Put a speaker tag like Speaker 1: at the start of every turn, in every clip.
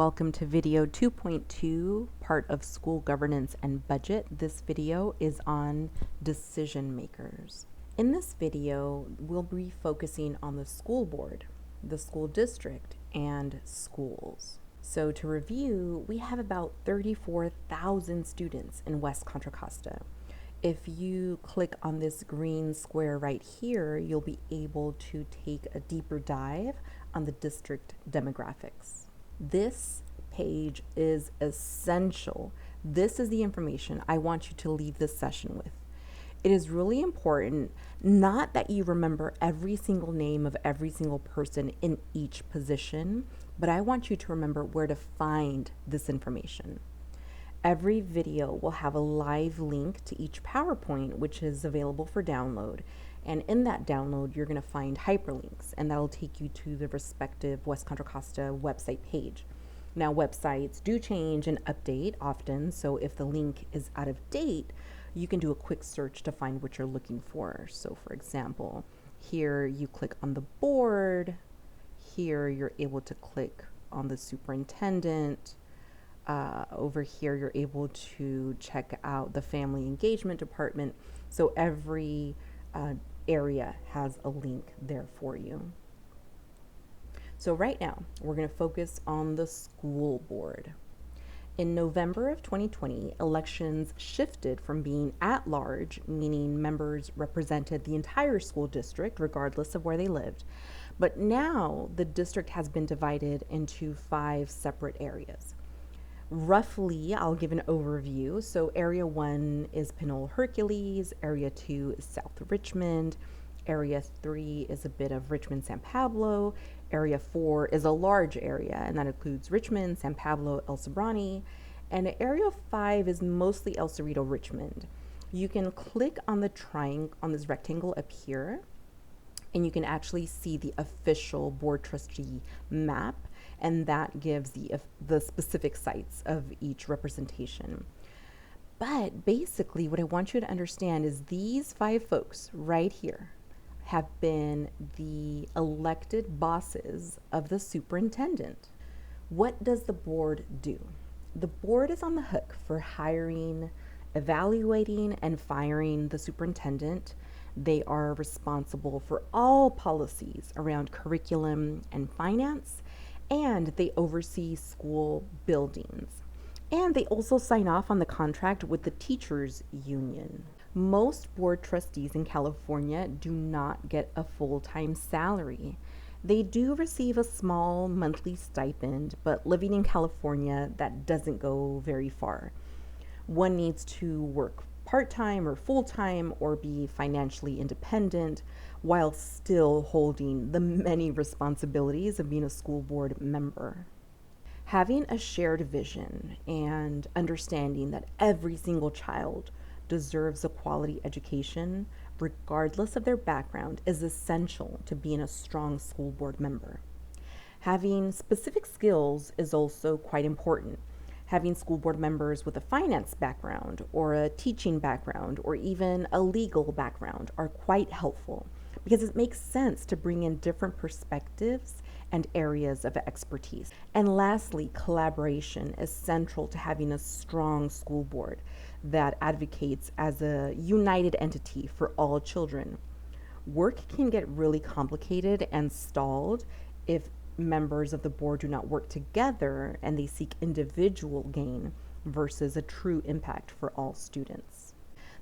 Speaker 1: welcome to video 2.2, part of School Governance and Budget. This video is on decision makers. In this video, we'll be focusing on the school board, the school district, and schools. So to review, we have about 34,000 students in West Contra Costa. If you click on this green square right here, you'll be able to take a deeper dive on the district demographics. This page is essential. This is the information I want you to leave this session with. It is really important, not that you remember every single name of every single person in each position, but I want you to remember where to find this information. Every video will have a live link to each PowerPoint, which is available for download. And in that download, you're going to find hyperlinks, and that'll take you to the respective West Contra Costa website page. Now, websites do change and update often, so if the link is out of date, you can do a quick search to find what you're looking for. So, for example, here you click on the board. Here you're able to click on the superintendent. Over here, you're able to check out the family engagement department. So every area has a link there for you. So right now, we're going to focus on the school board. In November of 2020, elections shifted from being at large, meaning members represented the entire school district, regardless of where they lived. But now the district has been divided into 5 separate areas. Roughly, I'll give an overview. So Area 1 is Pinole Hercules, Area 2 is South Richmond, Area 3 is a bit of Richmond San Pablo, Area 4 is a large area, and that includes Richmond, San Pablo, El Sobrante, and Area 5 is mostly El Cerrito, Richmond. You can click on the triangle, on this rectangle up here, and you can actually see the official board trustee map, and that gives the specific sites of each representation. But basically, what I want you to understand is these 5 folks right here have been the elected bosses of the superintendent. What does the board do? The board is on the hook for hiring, evaluating, and firing the superintendent. They are responsible for all policies around curriculum and finance, and they oversee school buildings. And they also sign off on the contract with the teachers union. Most board trustees in California do not get a full-time salary. They do receive a small monthly stipend, but living in California, that doesn't go very far. One needs to work part-time or full-time or be financially independent while still holding the many responsibilities of being a school board member. Having a shared vision and understanding that every single child deserves a quality education, regardless of their background, is essential to being a strong school board member. Having specific skills is also quite important. Having school board members with a finance background or a teaching background or even a legal background are quite helpful because it makes sense to bring in different perspectives and areas of expertise. And lastly, collaboration is central to having a strong school board that advocates as a united entity for all children. Work can get really complicated and stalled if members of the board do not work together and they seek individual gain versus a true impact for all students.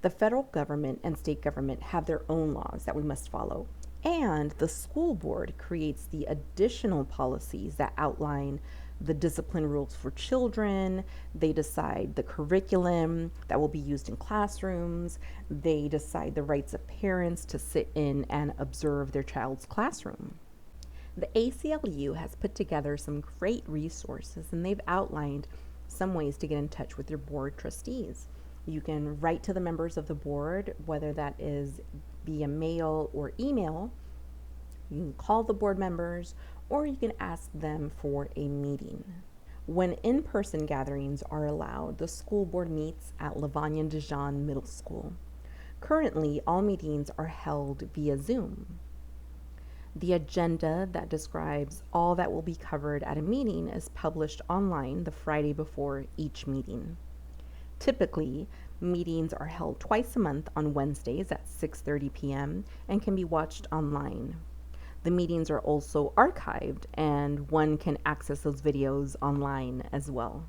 Speaker 1: The federal government and state government have their own laws that we must follow, and the school board creates the additional policies that outline the discipline rules for children. They decide the curriculum that will be used in classrooms. They decide the rights of parents to sit in and observe their child's classroom. The ACLU has put together some great resources, and they've outlined some ways to get in touch with your board trustees. You can write to the members of the board, whether that is via mail or email. You can call the board members, or you can ask them for a meeting. When in-person gatherings are allowed, the school board meets at Lavagna Dijon Middle School. Currently, all meetings are held via Zoom. The agenda that describes all that will be covered at a meeting is published online the Friday before each meeting. Typically, meetings are held twice a month on Wednesdays at 6:30 p.m. and can be watched online. The meetings are also archived, and one can access those videos online as well.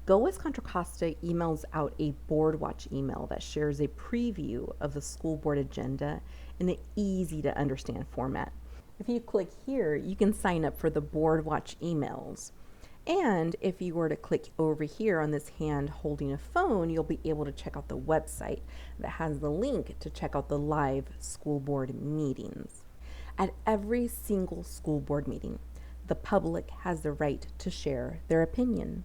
Speaker 1: Go West Contra Costa emails out a Board Watch email that shares a preview of the school board agenda in an easy to understand format. If you click here, you can sign up for the Board Watch emails. And if you were to click over here on this hand holding a phone, you'll be able to check out the website that has the link to check out the live school board meetings. At every single school board meeting, the public has the right to share their opinion.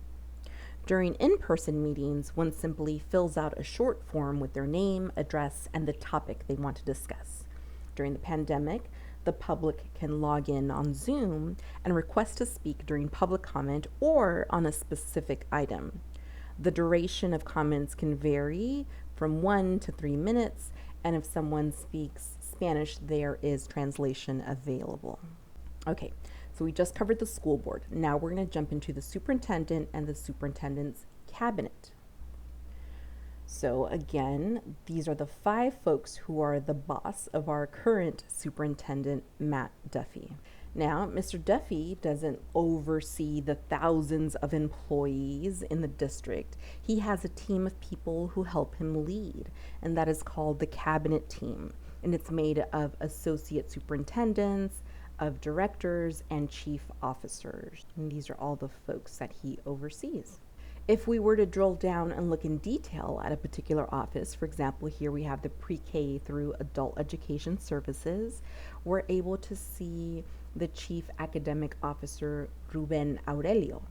Speaker 1: During in-person meetings, one simply fills out a short form with their name, address, and the topic they want to discuss. During the pandemic, the public can log in on Zoom and request to speak during public comment or on a specific item. The duration of comments can vary from 1 to 3 minutes, and if someone speaks Spanish, there is translation available. Okay, so we just covered the school board. Now we're going to jump into the superintendent and the superintendent's cabinet. So again, these are the 5 folks who are the boss of our current superintendent, Matt Duffy. Now, Mr. Duffy doesn't oversee the thousands of employees in the district. He has a team of people who help him lead, and that is called the cabinet team. And it's made of associate superintendents, of directors, and chief officers. And these are all the folks that he oversees. If we were to drill down and look in detail at a particular office, for example, here we have the pre-K through adult education services, we're able to see the chief academic officer, Ruben Aurelio.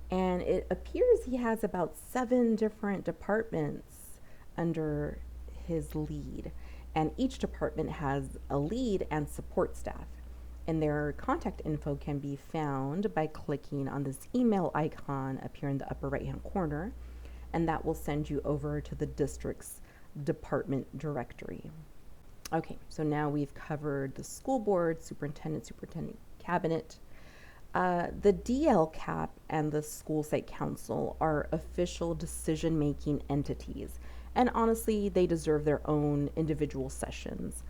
Speaker 1: And it appears he has about 7 different departments under his lead. And each department has a lead and support staff. And their contact info can be found by clicking on this email icon up here in the upper right hand corner, and that will send you over to the district's department directory. Okay, so now we've covered the school board, superintendent cabinet. The DLCAP and the school site council are official decision-making entities, and honestly, they deserve their own individual sessions.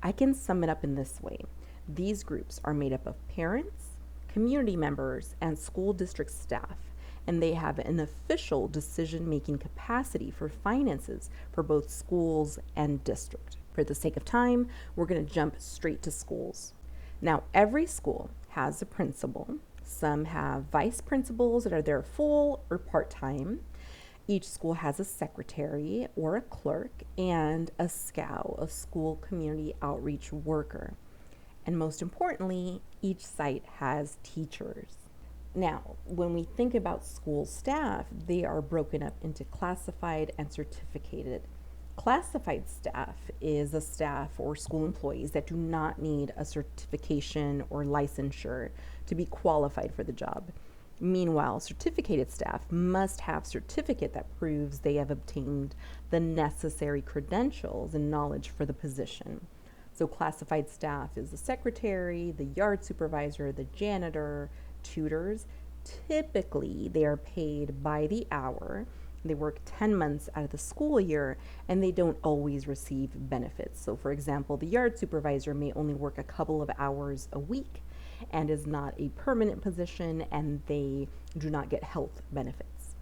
Speaker 1: I can sum it up in this way. These groups are made up of parents, community members, and school district staff, and they have an official decision-making capacity for finances for both schools and district. For the sake of time, we're going to jump straight to schools. Now, every school has a principal. Some have vice principals that are there full or part-time. Each school has a secretary or a clerk and a SCOW, a school community outreach worker. And most importantly, each site has teachers. Now, when we think about school staff, they are broken up into classified and certificated. Classified staff is a staff or school employees that do not need a certification or licensure to be qualified for the job. Meanwhile, certificated staff must have a certificate that proves they have obtained the necessary credentials and knowledge for the position. So classified staff is the secretary, the yard supervisor, the janitor, tutors. Typically, they are paid by the hour. They work 10 months out of the school year, and they don't always receive benefits. So for example, the yard supervisor may only work a couple of hours a week and is not a permanent position, and they do not get health benefits.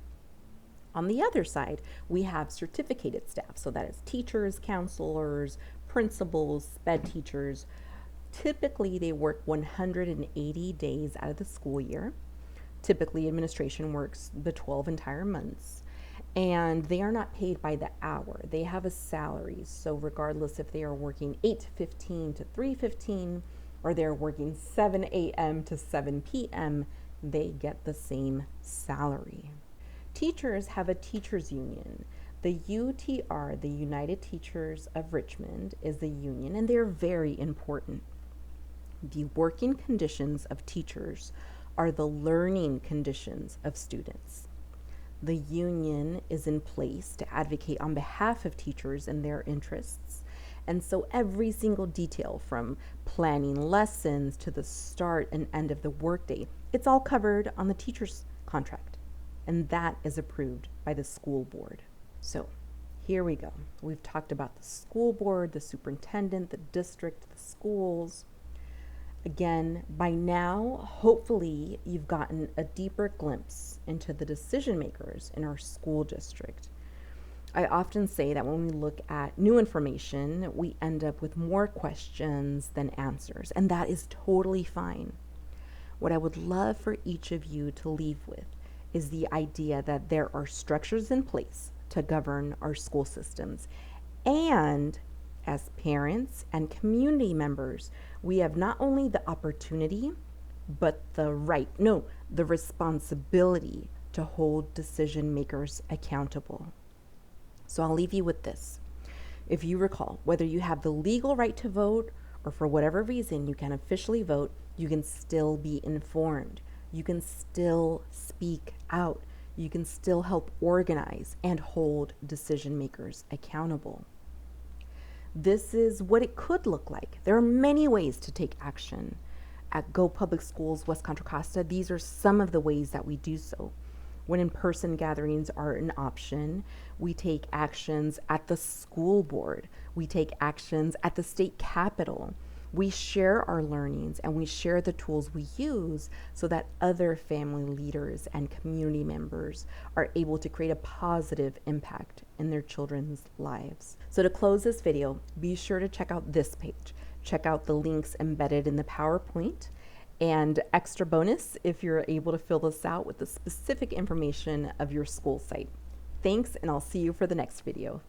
Speaker 1: On the other side, we have certificated staff. So that is teachers, counselors, principals, sped teachers. Typically, they work 180 days out of the school year. Typically, administration works the 12 entire months, and they are not paid by the hour. They have a salary. So regardless if they are working 8:15 to 3:15 or they're working 7 a.m. to 7 p.m., they get the same salary. Teachers have a teachers union. The UTR, the United Teachers of Richmond, is the union, and they're very important. The working conditions of teachers are the learning conditions of students. The union is in place to advocate on behalf of teachers and their interests, And so every single detail from planning lessons to the start and end of the workday, it's all covered on the teacher's contract. And that is approved by the school board. So here we go. We've talked about the school board, the superintendent, the district, the schools. Again, by now, hopefully you've gotten a deeper glimpse into the decision makers in our school district. I often say that when we look at new information, we end up with more questions than answers, and that is totally fine. What I would love for each of you to leave with is the idea that there are structures in place to govern our school systems. And as parents and community members, we have not only the opportunity, but the responsibility to hold decision makers accountable. So I'll leave you with this. If you recall, whether you have the legal right to vote or for whatever reason you can officially vote, you can still be informed. You can still speak out. You can still help organize and hold decision makers accountable. This is what it could look like. There are many ways to take action. At Go Public Schools West Contra Costa, these are some of the ways that we do so. When in-person gatherings are an option, we take actions at the school board. We take actions at the state capitol. We share our learnings and we share the tools we use so that other family leaders and community members are able to create a positive impact in their children's lives. So to close this video, be sure to check out this page. Check out the links embedded in the PowerPoint. And extra bonus if you're able to fill this out with the specific information of your school site. Thanks, and I'll see you for the next video.